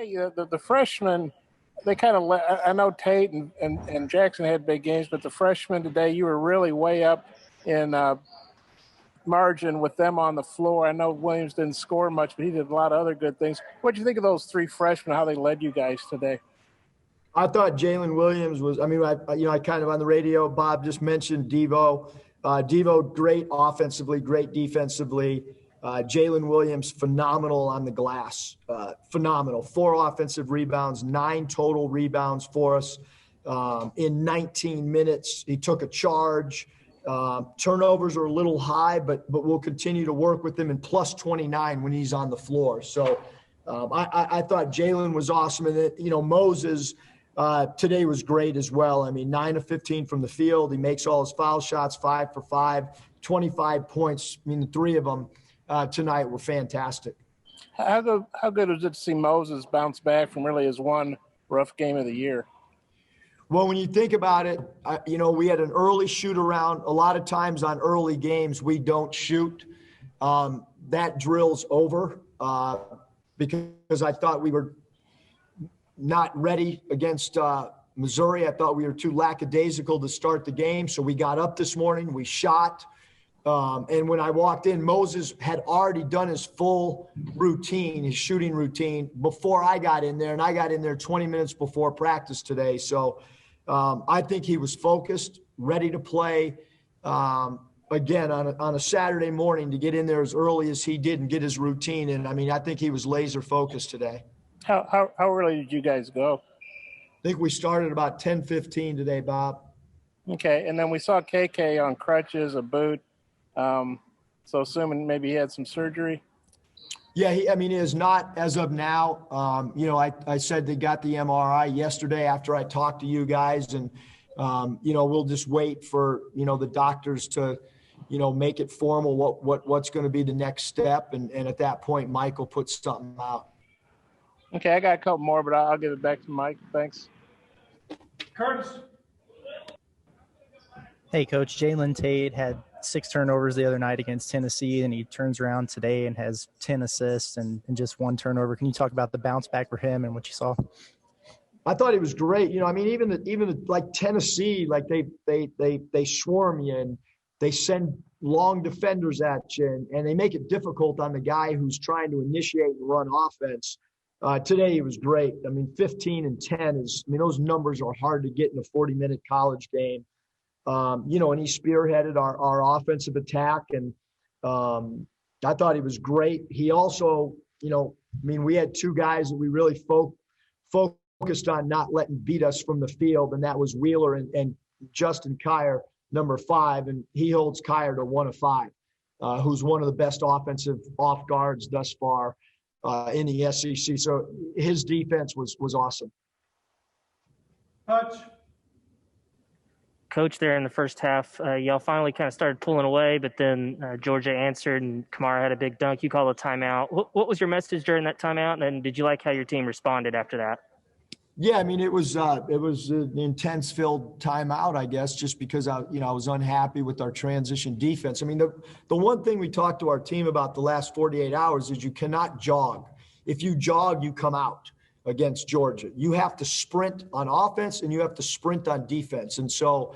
Hey, the freshmen, they kind of I know Tate and Jackson had big games, but the freshmen today, you were really way up in margin with them on the floor. I know Williams didn't score much, but he did a lot of other good things. What do you think of those three freshmen, how they led you guys today? I thought Jalen Williams was, I kind of on the radio, Bob just mentioned Devo. Devo, great offensively, great defensively. Jalen Williams, phenomenal on the glass. Phenomenal. 4 offensive rebounds, 9 total rebounds for us. In 19 minutes, he took a charge. Turnovers are a little high, but we'll continue to work with him, and plus 29 when he's on the floor. So I thought Jalen was awesome. And then, Moses today was great as well. 9 of 15 from the field. He makes all his foul shots, 5 for 5, 25 points. The 3 of them tonight were fantastic. How good was it to see Moses bounce back from really his one rough game of the year? Well, when you think about it, we had an early shoot around. A lot of times on early games, we don't shoot. That drill's over because I thought we were not ready against Missouri. I thought we were too lackadaisical to start the game. So we got up this morning, we shot. And when I walked in, Moses had already done his full routine, his shooting routine, before I got in there. And I got in there 20 minutes before practice today. So I think he was focused, ready to play. Again, on a Saturday morning, to get in there as early as he did and get his routine. And I think he was laser focused today. How early did you guys go? I think we started about 10:15 today, Bob. Okay, and then we saw KK on crutches, a boot. So assuming maybe he had some surgery. Yeah, he is not as of now. I said they got the MRI yesterday after I talked to you guys, and we'll just wait for the doctors to make it formal what's going to be the next step, and at that point Mike will put something out. Okay, I got a couple more, but I'll give it back to Mike. Thanks. Curtis. Hey, Coach. Jalen Tate had 6 turnovers the other night against Tennessee, and he turns around today and has 10 assists and just 1 turnover. Can you talk about the bounce back for him and what you saw? I thought he was great. Even like Tennessee, like they swarm you and they send long defenders at you, and they make it difficult on the guy who's trying to initiate and run offense. Today he was great. 15 and 10 is, those numbers are hard to get in a 40-minute college game. And he spearheaded our offensive attack, and I thought he was great. He also, we had 2 guys that we really focused on not letting beat us from the field, and that was Wheeler and Justin Kier, number 5, and he holds Kier to 1 of 5, who's one of the best offensive off guards thus far in the SEC. So his defense was awesome. Touch. Coach, there in the first half, y'all finally kind of started pulling away, but then Georgia answered and Kamara had a big dunk. You called a timeout. What was your message during that timeout, and did you like how your team responded after that? Yeah, it was an intense-filled timeout, I guess, just because I was unhappy with our transition defense. The one thing we talked to our team about the last 48 hours is you cannot jog. If you jog, you come out against Georgia. You have to sprint on offense and you have to sprint on defense. And so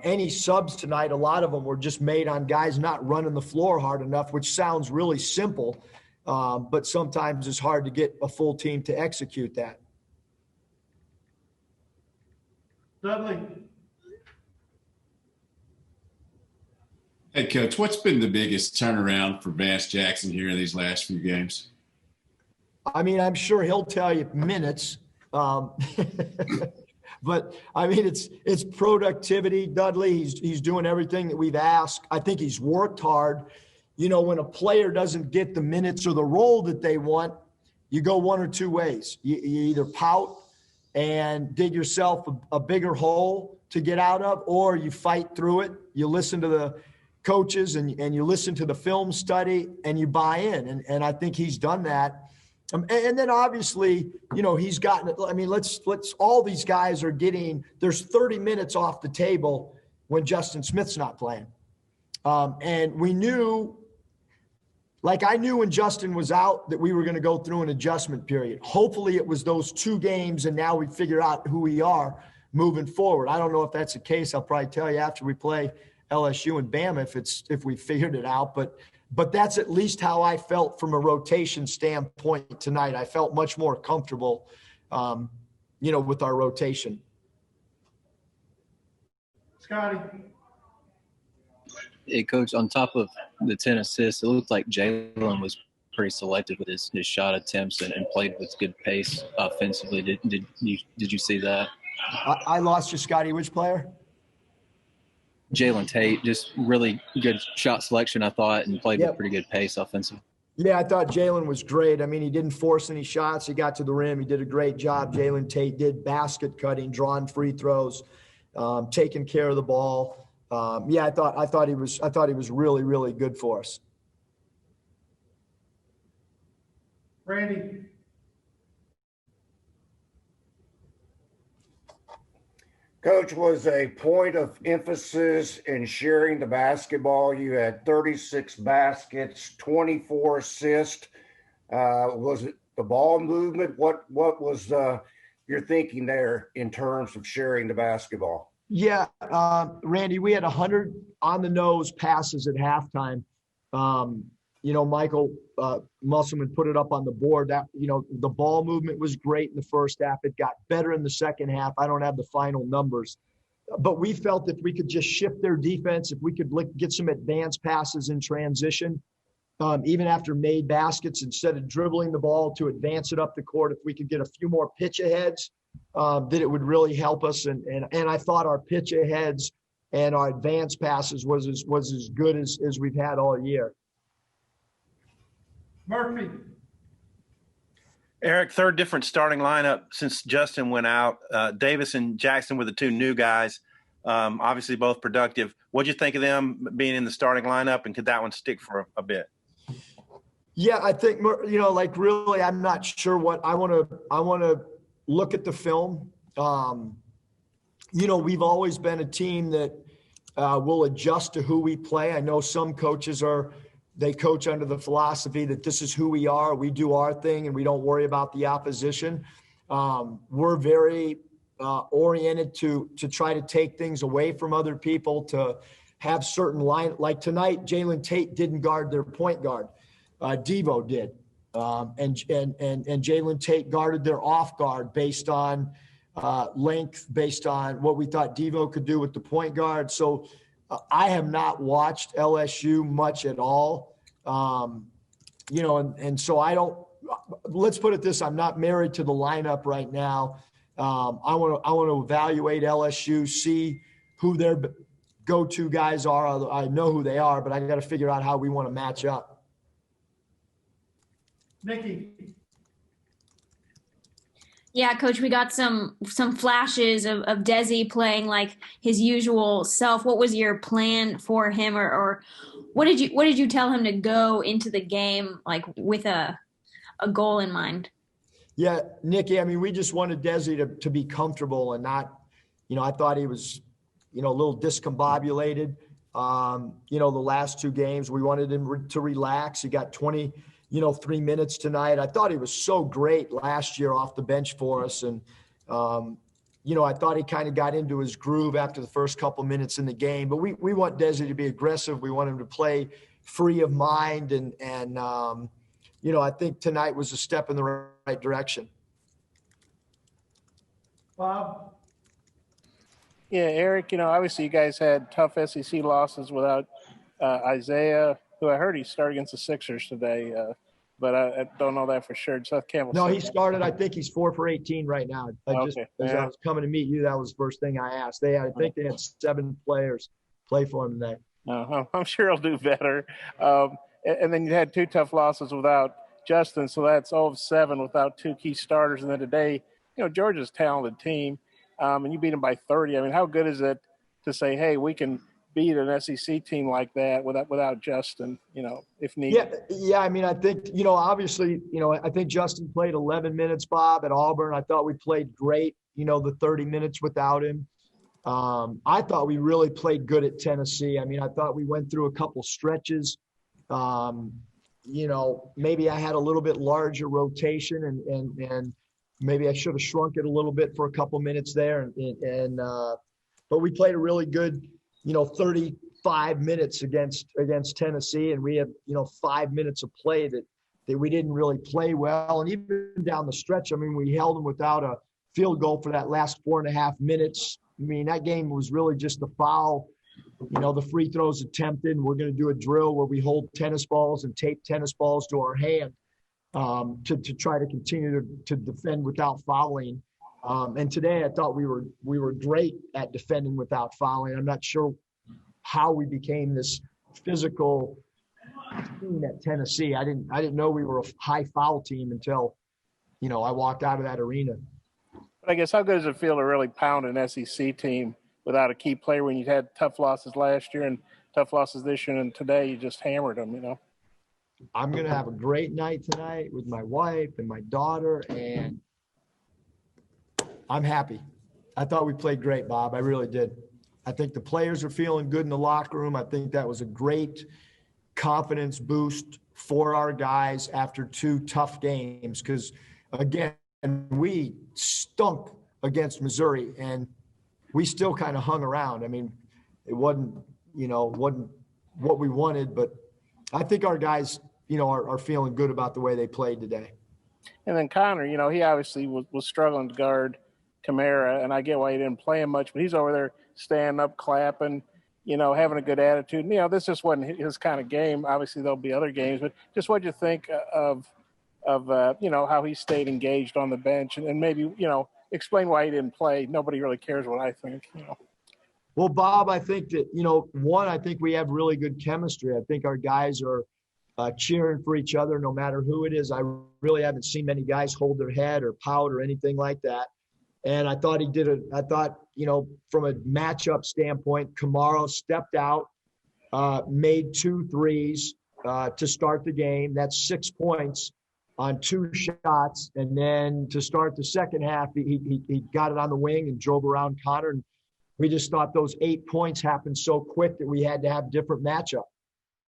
any subs tonight, a lot of them were just made on guys not running the floor hard enough, which sounds really simple, but sometimes it's hard to get a full team to execute that. Dudley. Hey, Coach, what's been the biggest turnaround for Vance Jackson here in these last few games? I'm sure he'll tell you minutes, but it's productivity. Dudley, he's doing everything that we've asked. I think he's worked hard. When a player doesn't get the minutes or the role that they want, you go one or two ways. You either pout and dig yourself a bigger hole to get out of, or you fight through it. You listen to the coaches and you listen to the film study and you buy in. And I think he's done that. And then obviously, he's gotten, let's all these guys are getting, there's 30 minutes off the table when Justin Smith's not playing. And we knew like I knew when Justin was out that we were going to go through an adjustment period. Hopefully it was those 2 games and now we figure out who we are moving forward. I don't know if that's the case. I'll probably tell you after we play LSU and Bama if we figured it out. But that's at least how I felt from a rotation standpoint tonight. I felt much more comfortable, with our rotation. Scotty. Hey, Coach, on top of the 10 assists, it looked like Jalen was pretty selective with his shot attempts and played with good pace offensively. Did you see that? I lost you, Scotty. Which player? Jalen Tate, just really good shot selection, I thought, and played with pretty good pace offensively. Yeah, I thought Jalen was great. I mean, he didn't force any shots. He got to the rim. He did a great job. Jalen Tate did basket cutting, drawing free throws, taking care of the ball. I thought he was really, really good for us. Randy. Coach, was a point of emphasis in sharing the basketball. You had 36 baskets, 24 assists. Was it the ball movement? What was your thinking there in terms of sharing the basketball? Yeah, Randy, we had 100 on-the-nose passes at halftime. Michael Musselman put it up on the board. That, the ball movement was great in the first half. It got better in the second half. I don't have the final numbers. But we felt if we could just shift their defense, if we could get some advanced passes in transition, even after made baskets, instead of dribbling the ball to advance it up the court, if we could get a few more pitch aheads, that it would really help us. And I thought our pitch aheads and our advanced passes was as good as we've had all year. Murphy. Eric, third different starting lineup since Justin went out. Davis and Jackson were the 2 new guys, obviously both productive. What'd you think of them being in the starting lineup, and could that one stick for a bit? Yeah, I think, really, I'm not sure what I want to look at the film. We've always been a team that will adjust to who we play. I know some coaches they coach under the philosophy that this is who we are. We do our thing and we don't worry about the opposition. We're very oriented to try to take things away from other people, to have certain line. Like tonight, Jalen Tate didn't guard their point guard. Devo did. And Jalen Tate guarded their off guard based on length, based on what we thought Devo could do with the point guard. So I have not watched LSU much at all. And so I don't, let's put it this, I'm not married to the lineup right now. I want to evaluate LSU, see who their go-to guys are. I know who they are, but I got to figure out how we want to match up. Nikki. Yeah, Coach, we got some flashes of Desi playing like his usual self. What was your plan for him, or what did you tell him to go into the game like with a goal in mind? Yeah, Nikki, I mean, we just wanted Desi to be comfortable and not, I thought he was, a little discombobulated. The last 2 games, we wanted him to relax. He got 3 minutes tonight. I thought he was so great last year off the bench for us. And, I thought he kind of got into his groove after the first couple minutes in the game. But we want Desi to be aggressive. We want him to play free of mind. And I think tonight was a step in the right direction. Bob. Yeah, Eric, obviously you guys had tough SEC losses without Isaiah, who I heard he started against the Sixers today, but I don't know that for sure. Seth Campbell. No, he started. I think he's 4 for 18 right now. As I was coming to meet you, that was the first thing I asked. I think they had 7 players play for him today. I'm sure he'll do better. And then you had 2 tough losses without Justin, so that's 0 of 7 without 2 key starters. And then today, Georgia's a talented team, and you beat them by 30. I mean, how good is it to say, hey, we can beat an SEC team like that without Justin, if needed? Yeah. I mean, I think, obviously, I think Justin played 11 minutes, Bob, at Auburn. I thought we played great, the 30 minutes without him. I thought we really played good at Tennessee. I mean, I thought we went through a couple stretches, maybe I had a little bit larger rotation and maybe I should have shrunk it a little bit for a couple minutes there. But we played a really good, 35 minutes against Tennessee, and we had, 5 minutes of play that we didn't really play well. And even down the stretch, I mean, we held them without a field goal for that last 4.5 minutes. I mean, that game was really just a foul. The free throws attempted. We're going to do a drill where we hold tennis balls and tape tennis balls to our hand to try to continue to defend without fouling. And today I thought we were great at defending without fouling. I'm not sure how we became this physical team at Tennessee. I didn't know we were a high foul team until, I walked out of that arena. But I guess how good does it feel to really pound an SEC team without a key player when you had tough losses last year and tough losses this year, and today you just hammered them, I'm going to have a great night tonight with my wife and my daughter, and I'm happy. I thought we played great, Bob. I really did. I think the players are feeling good in the locker room. I think that was a great confidence boost for our guys after 2 tough games because, again, we stunk against Missouri, and we still kind of hung around. I mean, it wasn't what we wanted, but I think our guys, are feeling good about the way they played today. And then Connor, he obviously was struggling to guard Kamara, and I get why he didn't play him much, but he's over there standing up, clapping, having a good attitude. This just wasn't his kind of game. Obviously, there'll be other games, but just what you think of how he stayed engaged on the bench, and maybe, explain why he didn't play. Nobody really cares what I think, Well, Bob, I think that, I think we have really good chemistry. I think our guys are cheering for each other no matter who it is. I really haven't seen many guys hold their head or pout or anything like that. And I thought from a matchup standpoint, Kamara stepped out, made 2 threes to start the game. That's 6 points on 2 shots. And then to start the second half, he got it on the wing and drove around Connor. And we just thought those 8 points happened so quick that we had to have different matchup.